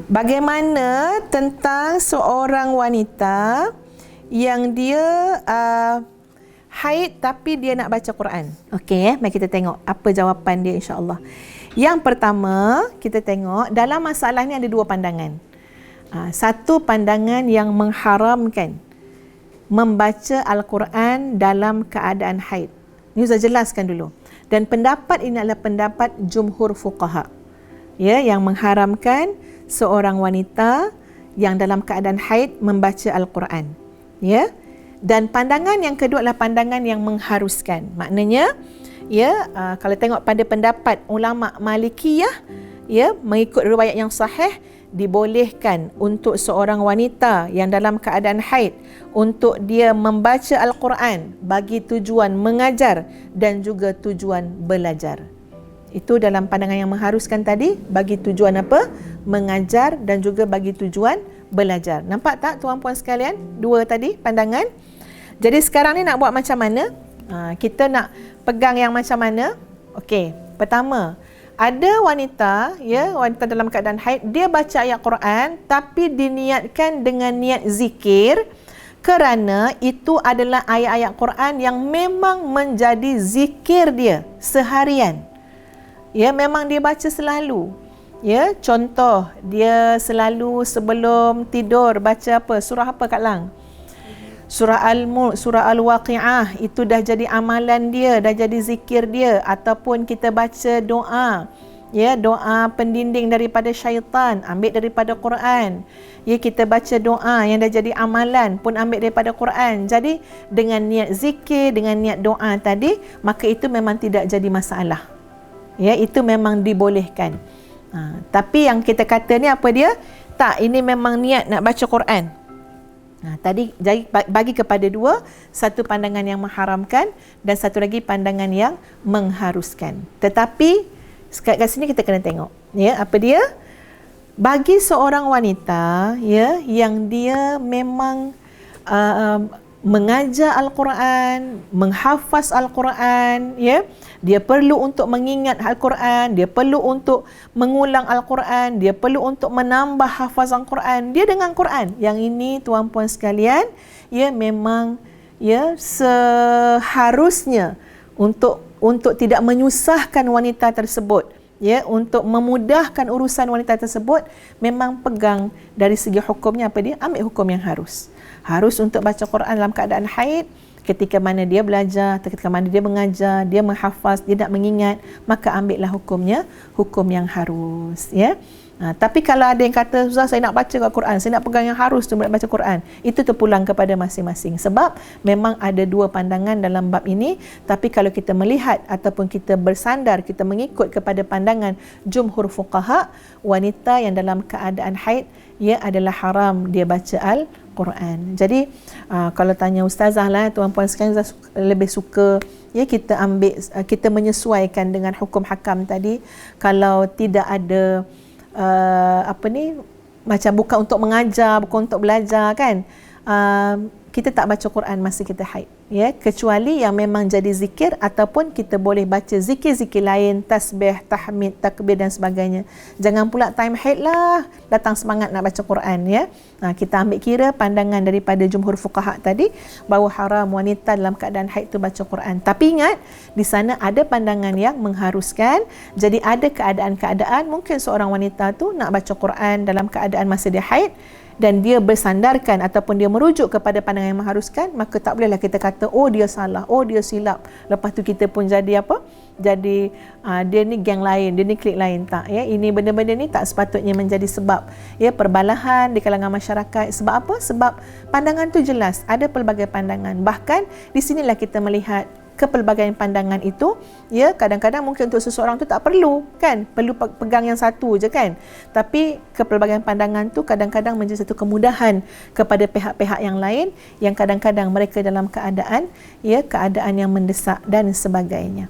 Bagaimana tentang seorang wanita yang dia haid tapi dia nak baca Quran? Okey, mari kita tengok apa jawapan dia insya-Allah. Yang pertama, kita tengok dalam masalah ni ada dua pandangan. Satu pandangan yang mengharamkan membaca Al-Quran dalam keadaan haid. Ini saya jelaskan dulu. Dan pendapat ini adalah pendapat jumhur fuqaha. Ya, yang mengharamkan seorang wanita yang dalam keadaan haid membaca Al-Quran. Ya. Dan pandangan yang kedua adalah pandangan yang mengharuskan. Maknanya, ya, kalau tengok pada pendapat ulama Malikiyah, ya, mengikut riwayat yang sahih, dibolehkan untuk seorang wanita yang dalam keadaan haid untuk dia membaca Al-Quran bagi tujuan mengajar dan juga tujuan belajar. Itu dalam pandangan yang mengharuskan tadi, bagi tujuan apa? Mengajar dan juga bagi tujuan belajar. Nampak tak tuan-puan sekalian? Dua tadi pandangan. Jadi sekarang ni nak buat macam mana? Kita nak pegang yang macam mana? Okey, pertama, ada wanita, ya, wanita dalam keadaan haid, dia baca ayat Quran tapi diniatkan dengan niat zikir kerana itu adalah ayat-ayat Quran yang memang menjadi zikir dia seharian. Ya, memang dia baca selalu. Ya, contoh, dia selalu sebelum tidur baca apa? Surah apa Kak Lang? Surah Al-Mulk, surah Al-Waqi'ah, itu dah jadi amalan dia, dah jadi zikir dia. Ataupun kita baca doa, ya, doa pendinding daripada syaitan, ambil daripada Quran. Ya, kita baca doa yang dah jadi amalan pun ambil daripada Quran. Jadi dengan niat zikir, dengan niat doa tadi, maka itu memang tidak jadi masalah. Ya, itu memang dibolehkan. Tapi yang kita kata ni apa dia? Tak, ini memang niat nak baca Quran. Tadi bagi kepada dua, satu pandangan yang mengharamkan dan satu lagi pandangan yang mengharuskan. Tetapi kat sini kita kena tengok, ya, apa dia? Bagi seorang wanita, ya, yang dia memang mengajar Al-Quran, menghafaz Al-Quran, ya, dia perlu untuk mengingat Al-Quran, dia perlu untuk mengulang Al-Quran, dia perlu untuk menambah hafazan Quran, dia dengan Quran. Yang ini tuan-puan sekalian, ya, memang, ya, seharusnya untuk tidak menyusahkan wanita tersebut, ya, untuk memudahkan urusan wanita tersebut, memang pegang dari segi hukumnya apa dia? Ambil hukum yang harus. Harus untuk baca Quran dalam keadaan haid, ketika mana dia belajar, ketika mana dia mengajar, dia menghafaz, dia nak mengingat, maka ambillah hukumnya, hukum yang harus, ya. Tapi kalau ada yang kata, Ustaz, saya nak baca Quran, saya nak pegang yang harus tu nak baca Quran, itu terpulang kepada masing-masing. Sebab memang ada dua pandangan dalam bab ini, tapi kalau kita melihat ataupun kita bersandar, kita mengikut kepada pandangan jumhur fuqaha, wanita yang dalam keadaan haid, ia adalah haram dia baca Al-Quran. Jadi kalau tanya ustazah lah, tuan-puan sekalian, lebih suka, ya, kita ambil, kita menyesuaikan dengan hukum hakam tadi. Kalau tidak ada macam bukan untuk mengajar, bukan untuk belajar, kan, kita tak baca Quran masa kita haid, ya, kecuali yang memang jadi zikir, ataupun kita boleh baca zikir-zikir lain, tasbih, tahmid, takbir dan sebagainya. Jangan pula time haid lah datang semangat nak baca Quran, ya. Kita ambil kira pandangan daripada jumhur fuqaha tadi bahawa haram wanita dalam keadaan haid tu baca Quran. Tapi ingat, di sana ada pandangan yang mengharuskan. Jadi ada keadaan-keadaan mungkin seorang wanita tu nak baca Quran dalam keadaan masa dia haid, dan dia bersandarkan ataupun dia merujuk kepada pandangan yang mengharuskan, maka tak bolehlah kita kata, oh dia salah, oh dia silap, lepas tu kita pun jadi apa? Jadi dia ni geng lain, dia ni klik lain. Tak, ya, ini benda-benda ni tak sepatutnya menjadi sebab, ya, perbalahan di kalangan masyarakat. Sebab apa? Sebab pandangan tu jelas, ada pelbagai pandangan. Bahkan di sinilah kita melihat kepelbagaian pandangan itu, ya, kadang-kadang mungkin untuk seseorang tu tak perlu, kan, perlu pegang yang satu je, kan, tapi kepelbagaian pandangan tu kadang-kadang menjadi satu kemudahan kepada pihak-pihak yang lain yang kadang-kadang mereka dalam keadaan, ya, keadaan yang mendesak dan sebagainya.